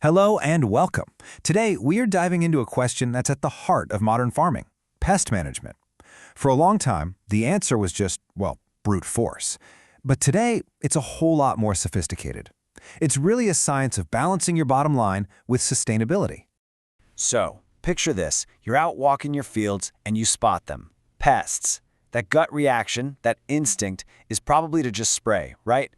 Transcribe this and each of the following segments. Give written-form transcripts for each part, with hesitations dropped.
Hello and welcome. Today, we are diving into a question that's at the heart of modern farming, pest management. For a long time, the answer was just, well, brute force. But today, it's a whole lot more sophisticated. It's really a science of balancing your bottom line with sustainability. So, picture this. You're out walking your fields and you spot them. Pests. That gut reaction, that instinct, is probably to just spray, right?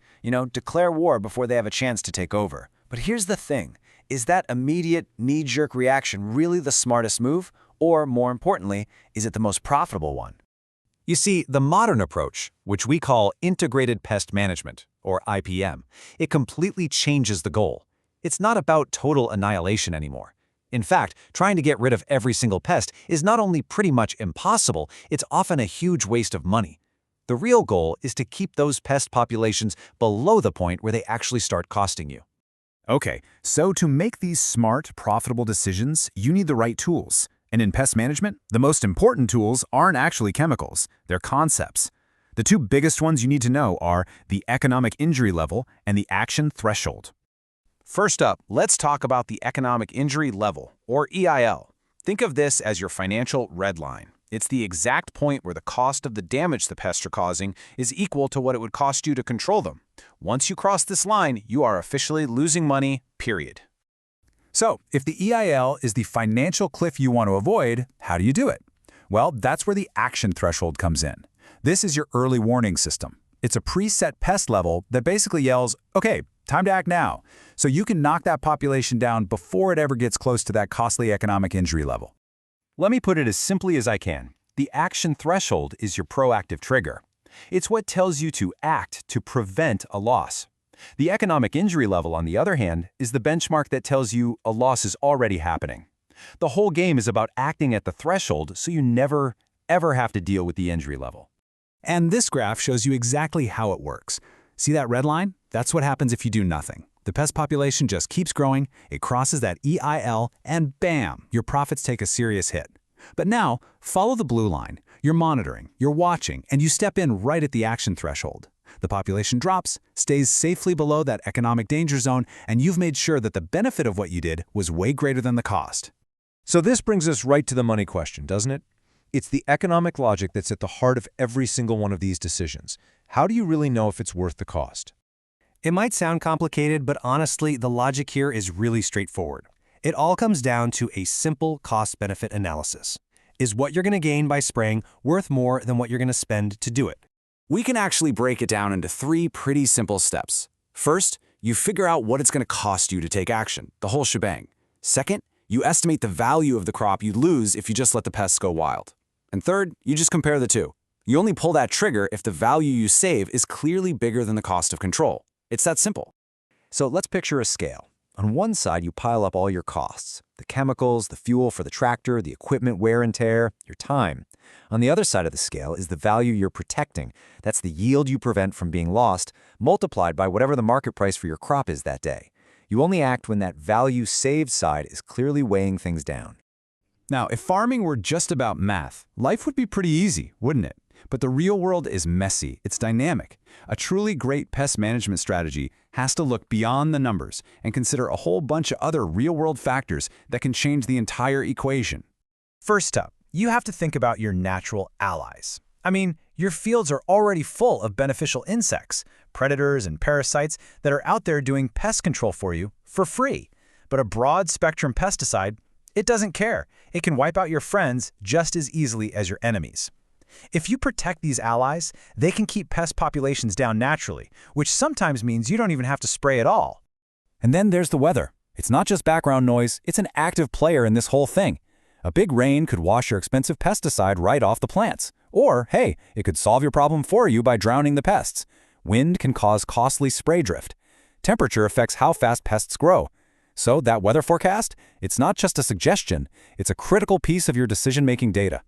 Declare war before they have a chance to take over. But here's the thing. Is that immediate, knee-jerk reaction really the smartest move? Or, more importantly, is it the most profitable one? You see, the modern approach, which we call integrated pest management, or IPM, it completely changes the goal. It's not about total annihilation anymore. In fact, trying to get rid of every single pest is not only pretty much impossible, it's often a huge waste of money. The real goal is to keep those pest populations below the point where they actually start costing you. Okay, so to make these smart, profitable decisions, you need the right tools. And in pest management, the most important tools aren't actually chemicals, they're concepts. The two biggest ones you need to know are the economic injury level and the action threshold. First up, let's talk about the economic injury level, or EIL. Think of this as your financial red line. It's the exact point where the cost of the damage the pests are causing is equal to what it would cost you to control them. Once you cross this line, you are officially losing money, period. So, if the EIL is the financial cliff you want to avoid, how do you do it? Well, that's where the action threshold comes in. This is your early warning system. It's a preset pest level that basically yells, okay, time to act now, so you can knock that population down before it ever gets close to that costly economic injury level. Let me put it as simply as I can. The action threshold is your proactive trigger. It's what tells you to act to prevent a loss. The economic injury level, on the other hand, is the benchmark that tells you a loss is already happening. The whole game is about acting at the threshold so you never, ever have to deal with the injury level. And this graph shows you exactly how it works. See that red line? That's what happens if you do nothing. The pest population just keeps growing, it crosses that EIL, and bam, your profits take a serious hit. But now, follow the blue line. You're monitoring, you're watching, and you step in right at the action threshold. The population drops, stays safely below that economic danger zone, and you've made sure that the benefit of what you did was way greater than the cost. So this brings us right to the money question, doesn't it? It's the economic logic that's at the heart of every single one of these decisions. How do you really know if it's worth the cost? It might sound complicated, but honestly, the logic here is really straightforward. It all comes down to a simple cost-benefit analysis. Is what you're going to gain by spraying worth more than what you're going to spend to do it? We can actually break it down into three pretty simple steps. First, you figure out what it's going to cost you to take action, the whole shebang. Second, you estimate the value of the crop you'd lose if you just let the pests go wild. And third, you just compare the two. You only pull that trigger if the value you save is clearly bigger than the cost of control. It's that simple. So let's picture a scale. On one side, you pile up all your costs, the chemicals, the fuel for the tractor, the equipment wear and tear, your time. On the other side of the scale is the value you're protecting. That's the yield you prevent from being lost, multiplied by whatever the market price for your crop is that day. You only act when that value saved side is clearly weighing things down. Now, if farming were just about math, life would be pretty easy, wouldn't it? But the real world is messy, it's dynamic. A truly great pest management strategy has to look beyond the numbers and consider a whole bunch of other real-world factors that can change the entire equation. First up, you have to think about your natural allies. I mean, your fields are already full of beneficial insects, predators and parasites that are out there doing pest control for you for free. But a broad-spectrum pesticide, it doesn't care. It can wipe out your friends just as easily as your enemies. If you protect these allies, they can keep pest populations down naturally, which sometimes means you don't even have to spray at all. And then there's the weather. It's not just background noise, it's an active player in this whole thing. A big rain could wash your expensive pesticide right off the plants. Or, hey, it could solve your problem for you by drowning the pests. Wind can cause costly spray drift. Temperature affects how fast pests grow. So that weather forecast, it's not just a suggestion, it's a critical piece of your decision-making data.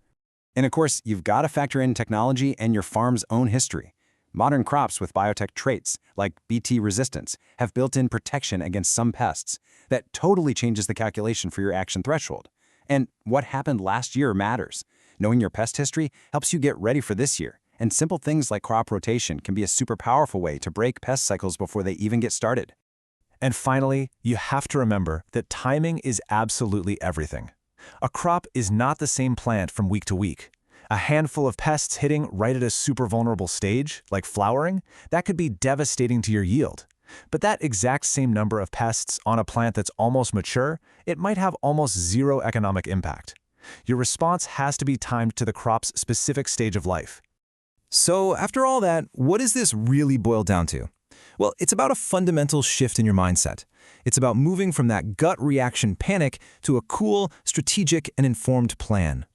And of course, you've got to factor in technology and your farm's own history. Modern crops with biotech traits, like Bt resistance, have built-in protection against some pests. That totally changes the calculation for your action threshold. And what happened last year matters. Knowing your pest history helps you get ready for this year. And simple things like crop rotation can be a super powerful way to break pest cycles before they even get started. And finally, you have to remember that timing is absolutely everything. A crop is not the same plant from week to week. A handful of pests hitting right at a super vulnerable stage, like flowering, that could be devastating to your yield. But that exact same number of pests on a plant that's almost mature, it might have almost zero economic impact. Your response has to be timed to the crop's specific stage of life. So, after all that, what does this really boil down to? Well, it's about a fundamental shift in your mindset. It's about moving from that gut reaction panic to a cool, strategic, and informed plan.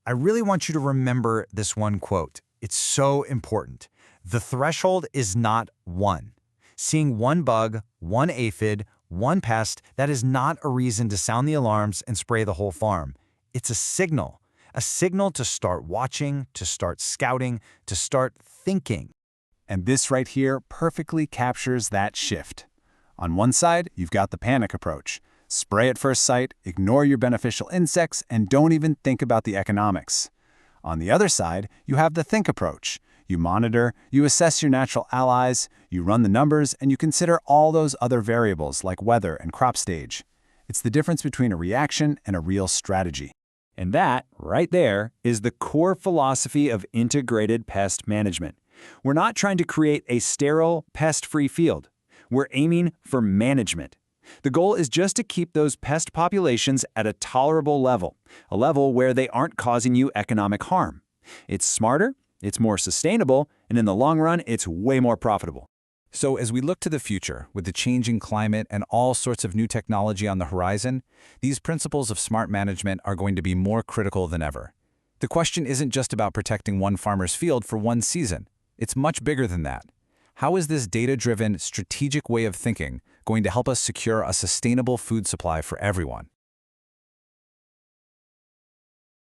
I really want you to remember this one quote. It's so important. The threshold is not 1. Seeing one bug, one aphid, one pest, that is not a reason to sound the alarms and spray the whole farm. It's a signal to start watching, to start scouting, to start thinking. And this right here perfectly captures that shift. On one side, you've got the panic approach. Spray at first sight, ignore your beneficial insects, and don't even think about the economics. On the other side, you have the think approach. You monitor, you assess your natural allies, you run the numbers, and you consider all those other variables like weather and crop stage. It's the difference between a reaction and a real strategy. And that, right there, is the core philosophy of integrated pest management. We're not trying to create a sterile, pest-free field. We're aiming for management. The goal is just to keep those pest populations at a tolerable level, a level where they aren't causing you economic harm. It's smarter, it's more sustainable, and in the long run, it's way more profitable. So as we look to the future, with the changing climate and all sorts of new technology on the horizon, these principles of smart management are going to be more critical than ever. The question isn't just about protecting one farmer's field for one season. It's much bigger than that. How is this data-driven, strategic way of thinking going to help us secure a sustainable food supply for everyone?